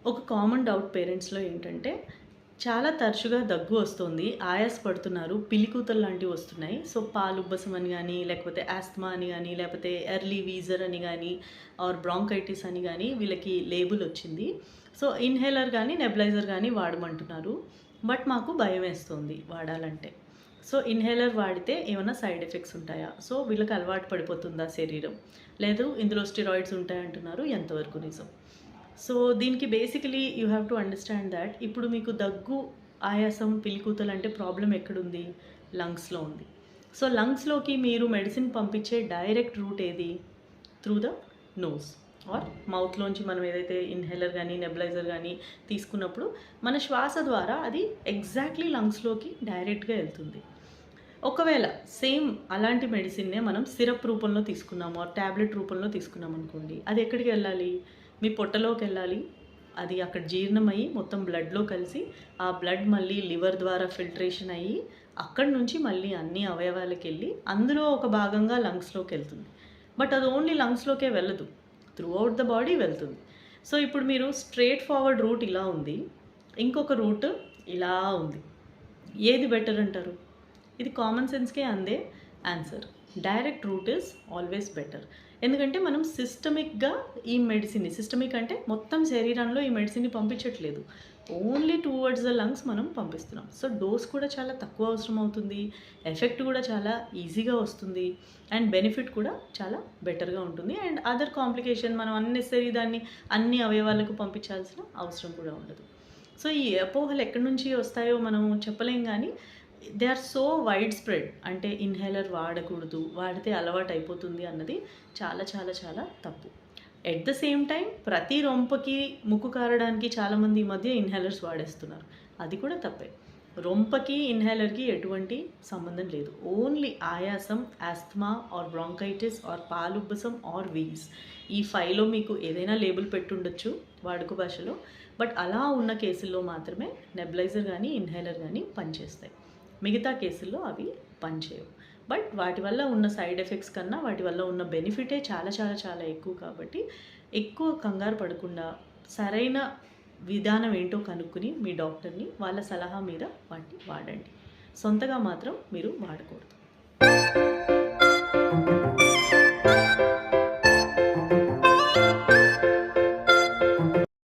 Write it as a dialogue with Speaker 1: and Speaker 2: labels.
Speaker 1: ఒక common doubt పేరెంట్స్‌లో ఏంటంటే, చాలా తరచుగా దగ్గు వస్తుంది. ఆయాస పడుతున్నారు. పిలికూతలు లాంటివి వస్తున్నాయి. సో, పాలుబ్బసం అని గాని, లేకపోతే ఆస్తమా అని గాని, లేకపోతే ఎర్లీ వీజర్ అని గాని, ఆర్ బ్రాంకైటిస్ అని గాని వీళ్ళకి లేబుల్ వచ్చింది. సో, ఇన్‌హేలర్ గాని, నెబులైజర్ గాని వాడమంటున్నారు. బట్ మాకు భయమేస్తుంది వాడాలంటే. సో, ఇన్‌హేలర్ వాడితే ఏమన్నా సైడ్ ఎఫెక్ట్స్ ఉంటాయా? సో, వీళ్ళకి అలవాటు పడిపోతుందా శరీరం? లేదు ఇందులో స్టెరాయిడ్స్ ఉంటాయంటున్నారు. ఎంతవరకు నిజం? సో, దీనికి basically you have to understand thought ఇప్పుడు మీకు దగ్గు, ఆయాసం, పిలికూతలు అంటే ప్రాబ్లమ్ ఎక్కడుంది? లంగ్స్‌లో ఉంది. సో, లంగ్స్‌లోకి మీరు మెడిసిన్ పంపించే డైరెక్ట్ రూట్ ఏది? త్రూ ద నోస్ ఆర్ మౌత్‌లోంచి మనం ఏదైతే ఇన్‌హేలర్ గానీ, నెబులైజర్ గానీ తీసుకున్నప్పుడు మన శ్వాస ద్వారా అది ఎగ్జాక్ట్‌లీ లంగ్స్‌లోకి డైరెక్ట్‌గా ఎళ్తుంది. ఒకవేళ సేమ్ అలాంటి మెడిసిన్‌నే మనం సిరప్ రూపంలో తీసుకున్నాము, టాబ్లెట్ రూపంలో తీసుకున్నామనుకోండి. అది ఎక్కడికెళ్ళాలి? మీ పొట్టలోకెళ్ళాలి. అది అక్కడ జీర్ణమయ్యి మొత్తం బ్లడ్‌లో కలిసి, ఆ బ్లడ్ మళ్ళీ లివర్ ద్వారా ఫిల్ట్రేషన్ అయ్యి, అక్కడి నుంచి మళ్ళీ అన్ని అవయవాలకెళ్ళి, అందులో ఒక భాగంగా లంగ్స్‌లోకెళ్తుంది. బట్ అది ఓన్లీ లంగ్స్‌లోకే వెళ్ళదు. త్రూ ఔట్ ద బాడీ వెళ్తుంది. సో, ఇప్పుడు మీరు స్ట్రెయిట్ ఫార్వర్డ్ రూట్ ఇలా ఉంది. ఇంకొక రూట్ ఇలా ఉంది. ఏది బెటర్ అంటారు? ఇది కామన్ సెన్స్‌కే అందే answer. Direct route is always better. ఎందుకంటే మనం సిస్టమిక్‌గా ఈ మెడిసిన్‌ని సిస్టమిక్ అంటే మొత్తం శరీరంలో ఈ మెడిసిన్‌ని పంపించట్లేదు. ఓన్లీ టువర్డ్స్ ద లంగ్స్ మనం పంపిస్తున్నాం. సో, డోస్ కూడా చాలా తక్కువ అవసరం అవుతుంది. ఎఫెక్ట్ కూడా చాలా ఈజీగా వస్తుంది. అండ్ బెనిఫిట్ కూడా చాలా బెటర్‌గా ఉంటుంది. అండ్ అదర్ కాంప్లికేషన్ మనం అన్నెసెసరీ దాన్ని అన్ని అవయవాలకు పంపించాల్సిన అవసరం కూడా ఉండదు. సో, ఈ అపోహలు ఎక్కడి నుంచి వస్తాయో మనం చెప్పలేం గానీ, they are so wide spread. అంటే ఇన్‌హేలర్ వాడకూడదు, వాడితే అలవాటయిపోతుంది అన్నది చాలా చాలా చాలా తప్పు. ఎట్ ద సేమ్ టైమ్ ప్రతి రొంపకి, ముక్కు కారడానికి చాలామంది ఈ మధ్య ఇన్‌హేలర్స్ వాడేస్తున్నారు. అది కూడా తప్పే. రొంపకి, ఇన్‌హేలర్‌కి ఎటువంటి సంబంధం లేదు. ఓన్లీ ఆయాసం, ఆస్తమా ఆర్ బ్రాంకైటిస్ ఆర్ పాలుబ్బసం ఆర్ వీజ్. ఈ 5లో మీకు ఏదైనా లేబుల్ పెట్టుండొచ్చు వాడుక భాషలో. బట్ అలా ఉన్న కేసుల్లో మాత్రమే నెబులైజర్ గానీ, ఇన్‌హేలర్ గానీ పనిచేస్తాయి. మిగతా కేసుల్లో అవి పనిచేయవు. బట్ వాటి వల్ల ఉన్న సైడ్ ఎఫెక్ట్స్ కన్నా వాటి వల్ల ఉన్న బెనిఫిటే చాలా చాలా చాలా ఎక్కువ కాబట్టి, ఎక్కువ కంగారు పడకుండా సరైన విధానం ఏంటో కనుక్కొని మీ డాక్టర్‌ని వాళ్ళ సలహా మీద వాటిని వాడండి. సొంతగా మాత్రం మీరు వాడకూడదు.